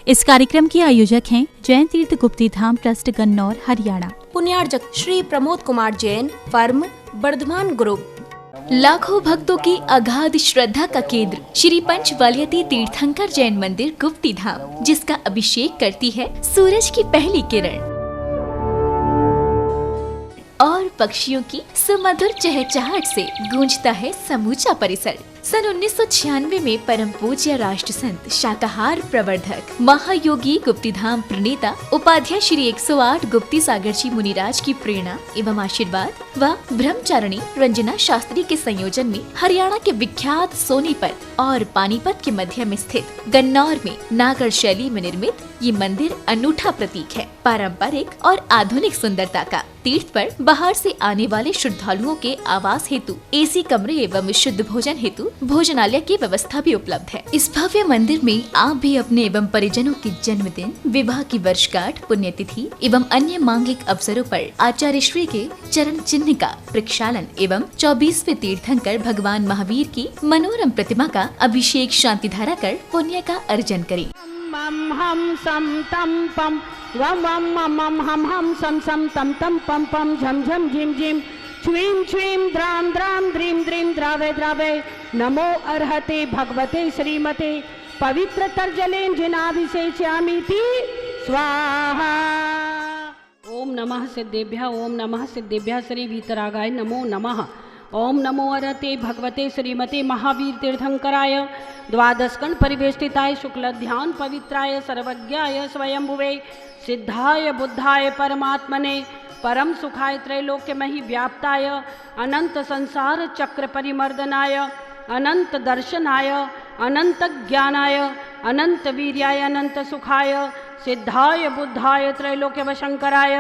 इस कार्यक्रम के आयोजक हैं जैन तीर्थ गुप्ती धाम ट्रस्ट गन्नौर हरियाणा। पुण्यार्जक श्री प्रमोद कुमार जैन, फर्म वर्धमान ग्रुप। लाखों भक्तों की अगाध श्रद्धा का केंद्र श्री पंचवालियती तीर्थंकर जैन मंदिर गुप्ती धाम, जिसका अभिषेक करती है सूरज की पहली किरण और पक्षियों की सुमधुर चहचहाहट से गूंजता है समूचा परिसर। सन 1996 में परम पूज्य राष्ट्र संत शाकाहार प्रवर्धक महायोगी गुप्तीधाम प्रणेता उपाध्याय श्री 108 गुप्ती सागर जी मुनिराज की प्रेरणा एवं आशीर्वाद व ब्रह्मचारिणी रंजना शास्त्री के संयोजन में हरियाणा के विख्यात सोनीपत और पानीपत के मध्य में स्थित गन्नौर में नागर शैली में निर्मित ये मंदिर अनूठा प्रतीक है पारंपरिक और आधुनिक सुंदरता का। तीर्थ पर बाहर से आने वाले श्रद्धालुओं के आवास हेतु एसी कमरे एवं शुद्ध भोजन हेतु भोजनालय की व्यवस्था भी उपलब्ध है। इस भव्य मंदिर में आप भी अपने एवं परिजनों के जन्मदिन, विवाह की वर्षगांठ, पुण्यतिथि एवं अन्य मांगिक अवसरों पर आचार्य श्री के चरण चिन्ह का प्रक्षालन एवं 24वें तीर्थंकर भगवान महावीर की मनोरम प्रतिमा का अभिषेक शांति धारा कर पुण्य का अर्जन करें। मम हम सम तम पम वम वम मम हम सम सम तम तम पम पम झम झम झिम झिम छ्वीं छ्वीं द्राम द्राम द्रीम द्रीम द्रावे द्रावे नमो अर्हते भगवते श्रीमते पवित्र तर्जलेन जिनाभिषेच्यामीति स्वाहा। ओम नमः सिद्धेभ्यः ओम नमः सिद्धेभ्यः श्री वीतरागाय नमो नमः। ओम नमो अरते भगवते श्रीमते महावीर तीर्थंकराय द्वादशकंड परिवेष्टिताय शुक्ल ध्यान पवित्राय सर्वज्ञाय स्वयंभुवे सिद्धाय बुद्धाय परमात्मने परम सुखाय त्रैलोक्यमहि व्याप्ताय अनंत संसार चक्र परिमर्दनाय अनंत दर्शनाय अनंत ज्ञानाय अनंत वीर्याय अनंत सुखाय सिद्धाय बुद्धाय त्रैलोक्य वशंकराय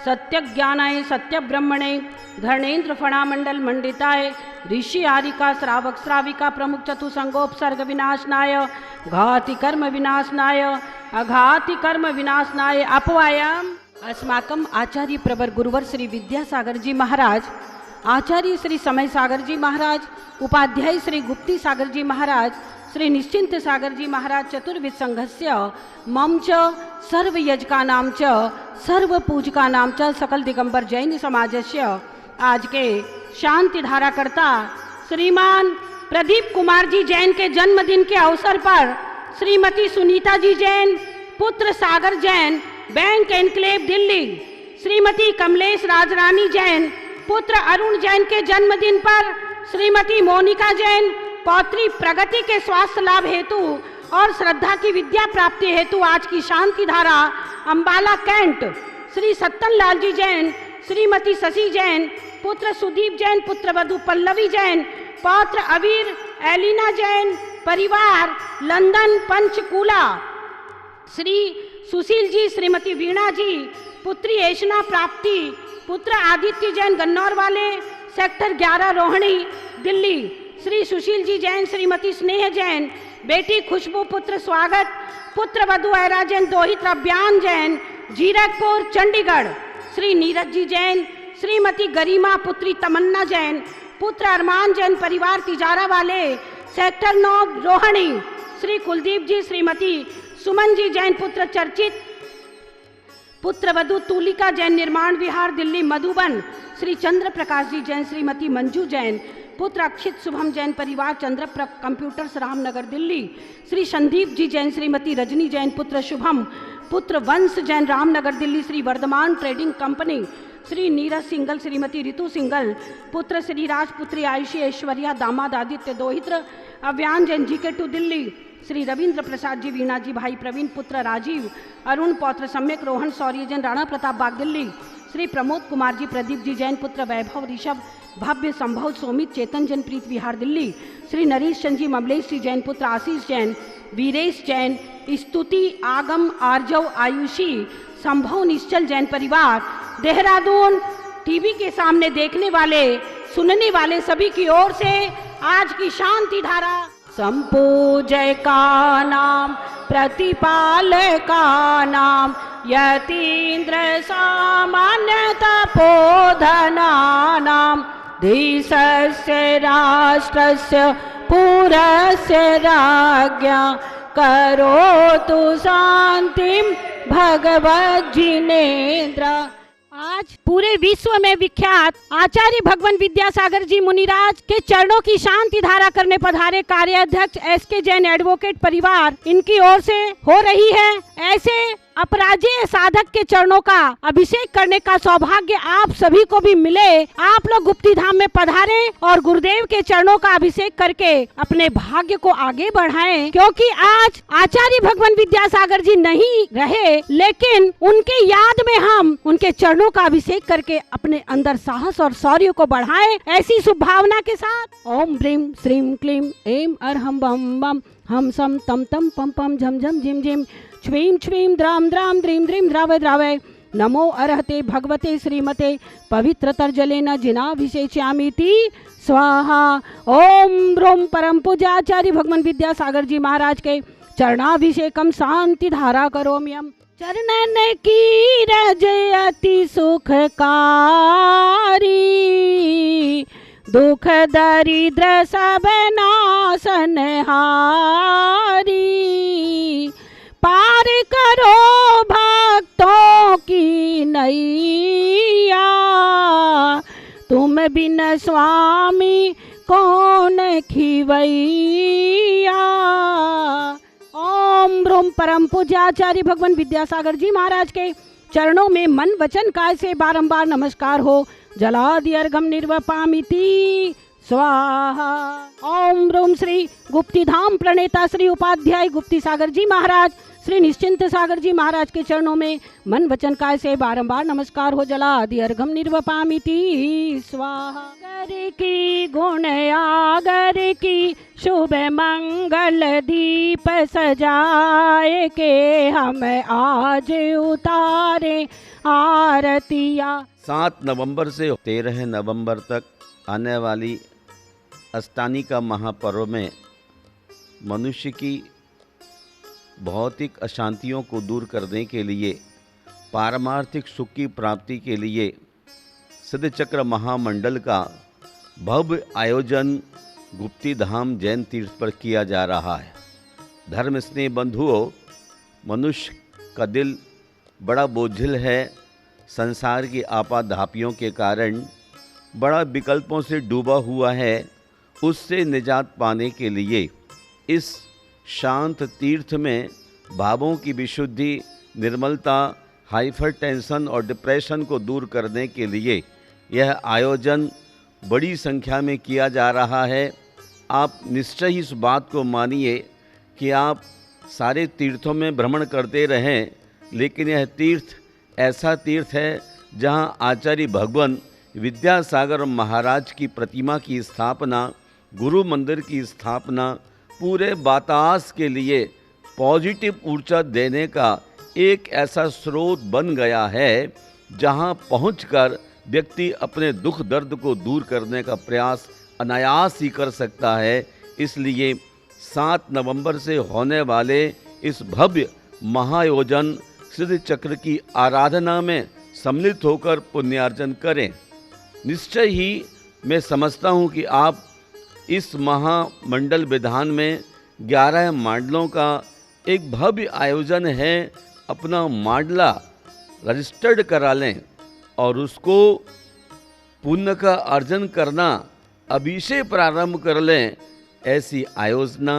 सत्य ज्ञानाय सत्य ब्रह्मणे धर्णेन्द्र फणामंडल मंडिताय ऋषि आरिका श्रावक श्राविका प्रमुख चतुसंगोपसर्ग विनाशनाय घाति कर्म विनाशनाय अघाति कर्म विनाशनाय अपवायाम अस्माकम आचार्य प्रवर गुरुवर श्री विद्यासागर जी महाराज, आचार्य श्री समय सागर जी महाराज, उपाध्याय श्री गुप्ती सागर जी महाराज, श्री निश्चिंत सागर जी महाराज चतुर्विध संघस्य मम च सर्व यजकानां च सर्व पूजकानां च सकल दिगंबर जैन समाजस्य आज के शांति धारा करता श्रीमान प्रदीप कुमार जी जैन के जन्मदिन के अवसर पर श्रीमती सुनीता जी जैन पुत्र सागर जैन बैंक एनक्लेव दिल्ली, श्रीमती कमलेश राजरानी जैन पुत्र अरुण जैन के जन्मदिन पर श्रीमती मोनिका जैन पौत्री प्रगति के स्वास्थ्य लाभ हेतु और श्रद्धा की विद्या प्राप्ति हेतु आज की शांति धारा अंबाला कैंट, श्री सत्तन लाल जी जैन श्रीमती शशि जैन पुत्र सुदीप जैन पुत्र वधु पल्लवी जैन पौत्र अवीर एलिना जैन परिवार लंदन पंचकूला, श्री सुशील जी श्रीमती वीणा जी पुत्री ऐशना प्राप्ति पुत्र आदित्य जैन गन्नौर वाले सेक्टर 11 रोहिणी दिल्ली, श्री सुशील जी जैन श्रीमती स्नेह जैन बेटी खुशबू पुत्र स्वागत पुत्र वधु ऐरा जैन दोहित अभियान जैन जीरकपुर चंडीगढ़, श्री नीरज जी जैन श्रीमती गरिमा पुत्री तमन्ना जैन पुत्र अरमान जैन परिवार तिजारा वाले सेक्टर 9 रोहिणी, श्री कुलदीप जी श्रीमती सुमन जी जैन पुत्र चर्चित पुत्र वधु तुलिका जैन निर्माण विहार दिल्ली मधुबन, श्री चंद्र प्रकाश जी जैन श्रीमती मंजू जैन पुत्र अक्षित शुभम जैन परिवार चंद्र कंप्यूटर्स रामनगर दिल्ली, श्री संदीप जी जैन श्रीमती रजनी जैन पुत्र शुभम पुत्र वंश जैन रामनगर दिल्ली, श्री वर्धमान ट्रेडिंग कंपनी, श्री नीरज सिंगल श्रीमती ऋतु सिंगल पुत्र श्री राज पुत्री आयुषी ऐश्वर्या दामाद आदित्य दोहित्र अव्यान जैन जीके2 दिल्ली, श्री रविंद्र प्रसाद जी वीणा जी भाई प्रवीण पुत्र राजीव अरुण पौत्र सम्यक रोहन शौर्य जैन राणा प्रताप बाग दिल्ली, श्री प्रमोद कुमार जी प्रदीप जी जैन पुत्र वैभव ऋषभ भव्य संभव सोमित चेतन जैन प्रीत विहार दिल्ली, श्री नरेश चंद जी ममलेश जी जैन पुत्र आशीष जैन वीरेश जैन स्तुति आगम आर्जव आयुषी संभव निश्चल जैन परिवार देहरादून। टीवी के सामने देखने वाले सुनने वाले सभी की ओर से आज की शांति धारा संपूजय का नाम प्रतिपालय का नाम यतीन्द्र सामान्य तपोधना नाम देशस्य राष्ट्रस्य पुरस्य राज्ञा करोतु शांतिम भगवत जिनेन्द्र। आज पूरे विश्व में विख्यात आचार्य भगवान विद्यासागर जी मुनिराज के चरणों की शांति धारा करने पधारे कार्याध्यक्ष एसके जैन एडवोकेट परिवार, इनकी ओर से हो रही है ऐसे अपराजेय साधक के चरणों का अभिषेक करने का सौभाग्य आप सभी को भी मिले। आप लोग गुप्ती धाम में पधारे और गुरुदेव के चरणों का अभिषेक करके अपने भाग्य को आगे बढ़ाएं, क्योंकि आज आचार्य भगवान विद्यासागर जी नहीं रहे, लेकिन उनके याद में हम उनके चरणों का अभिषेक करके अपने अंदर साहस और शौर्य को बढ़ाएं। ऐसी शुभ भावना के साथ ओम ब्रीम श्रीम क्लीम ऐं अरहम बम बम हम सम तम तम पम पम झम झम झिम झिम छ्वीं छ्वीं द्राम द्राम द्रीं द्रीं द्रावय द्रावय नमो अर्हते भगवते श्रीमते पवित्रतर्जलेन जिनाभिषेच्यामीति स्वाहा। ओम ब्रूम परम पूज्याचार्य भगवान विद्यासागर जी महाराज के चरणाभिषेकम शांति धारा करोम्यम। चरणन की रज अति सुखकारी, दुख दरिद्र सब नाशन हारी, पार करो भक्तों की नैया, तुम बिन स्वामी कौन खिवैया। ओम ब्रूम परम पूज्याचार्य भगवान विद्यासागर जी महाराज के चरणों में मन वचन काय से बारंबार नमस्कार हो। जलादि अर्घम निर्वपामिति स्वाहा। ओम ब्रूम श्री गुप्ती धाम प्रणेता श्री उपाध्याय गुप्ती सागर जी महाराज, श्री निश्चिंत सागर जी महाराज के चरणों में मन वचन काय से बारंबार नमस्कार हो। जलादि अर्घम निर्वपामिति स्वाहा। गर की गुण आगर की शुभ मंगल दीप सजाए के हम आज उतारे आरतिया। 7 नवंबर से 13 नवंबर तक आने वाली अष्टानी का महापर्व में मनुष्य की भौतिक अशांतियों को दूर करने के लिए, पारमार्थिक सुख की प्राप्ति के लिए सिद्ध चक्र महामंडल का भव्य आयोजन गुप्ती धाम जैन तीर्थ पर किया जा रहा है। धर्म स्नेह बंधुओं, मनुष्य का दिल बड़ा बोझिल है। संसार की आपाधापियों के कारण बड़ा विकल्पों से डूबा हुआ है। उससे निजात पाने के लिए इस शांत तीर्थ में भावों की विशुद्धि, निर्मलता, हाइपरटेंशन और डिप्रेशन को दूर करने के लिए यह आयोजन बड़ी संख्या में किया जा रहा है। आप निश्चय ही इस बात को मानिए कि आप सारे तीर्थों में भ्रमण करते रहें, लेकिन यह तीर्थ ऐसा तीर्थ है जहां आचार्य भगवान विद्यासागर महाराज की प्रतिमा की स्थापना, गुरु मंदिर की स्थापना पूरे बतास के लिए पॉजिटिव ऊर्जा देने का एक ऐसा स्रोत बन गया है जहां पहुंचकर व्यक्ति अपने दुख दर्द को दूर करने का प्रयास अनायास ही कर सकता है। इसलिए 7 नवंबर से होने वाले इस भव्य महायोजन सिद्ध चक्र की आराधना में सम्मिलित होकर पुण्यार्जन करें। निश्चय ही मैं समझता हूँ कि आप इस महामंडल विधान में 11 मांडलों का एक भव्य आयोजन है, अपना मांडला रजिस्टर्ड करा लें और उसको पुण्य का अर्जन करना अभी से प्रारंभ कर लें। ऐसी आयोजना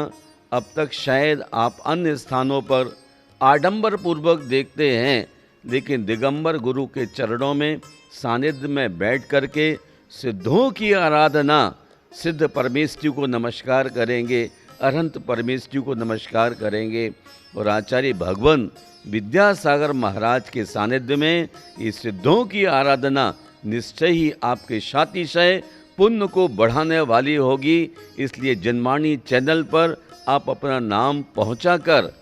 अब तक शायद आप अन्य स्थानों पर आडंबर पूर्वक देखते हैं, लेकिन दिगंबर गुरु के चरणों में सानिध्य में बैठ करके सिद्धों की आराधना, सिद्ध परमेश्वर को नमस्कार करेंगे, अनंत परमेश्वर को नमस्कार करेंगे और आचार्य भगवान विद्यासागर महाराज के सानिध्य में इस सिद्धों की आराधना निश्चय ही आपके सातिशय पुण्य को बढ़ाने वाली होगी। इसलिए जनवाणी चैनल पर आप अपना नाम पहुंचाकर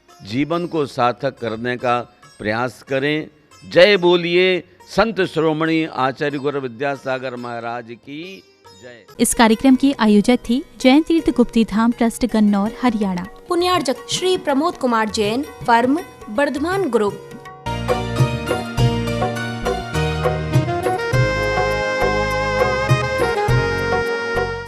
जीवन को सार्थक करने का प्रयास करें। जय बोलिए संत श्रोमणी आचार्य गुरु विद्यासागर महाराज की जय। इस कार्यक्रम की आयोजक थी जैन तीर्थ गुप्ती धाम ट्रस्ट गन्नौर हरियाणा। पुण्यार्जक श्री प्रमोद कुमार जैन, फर्म वर्धमान ग्रुप।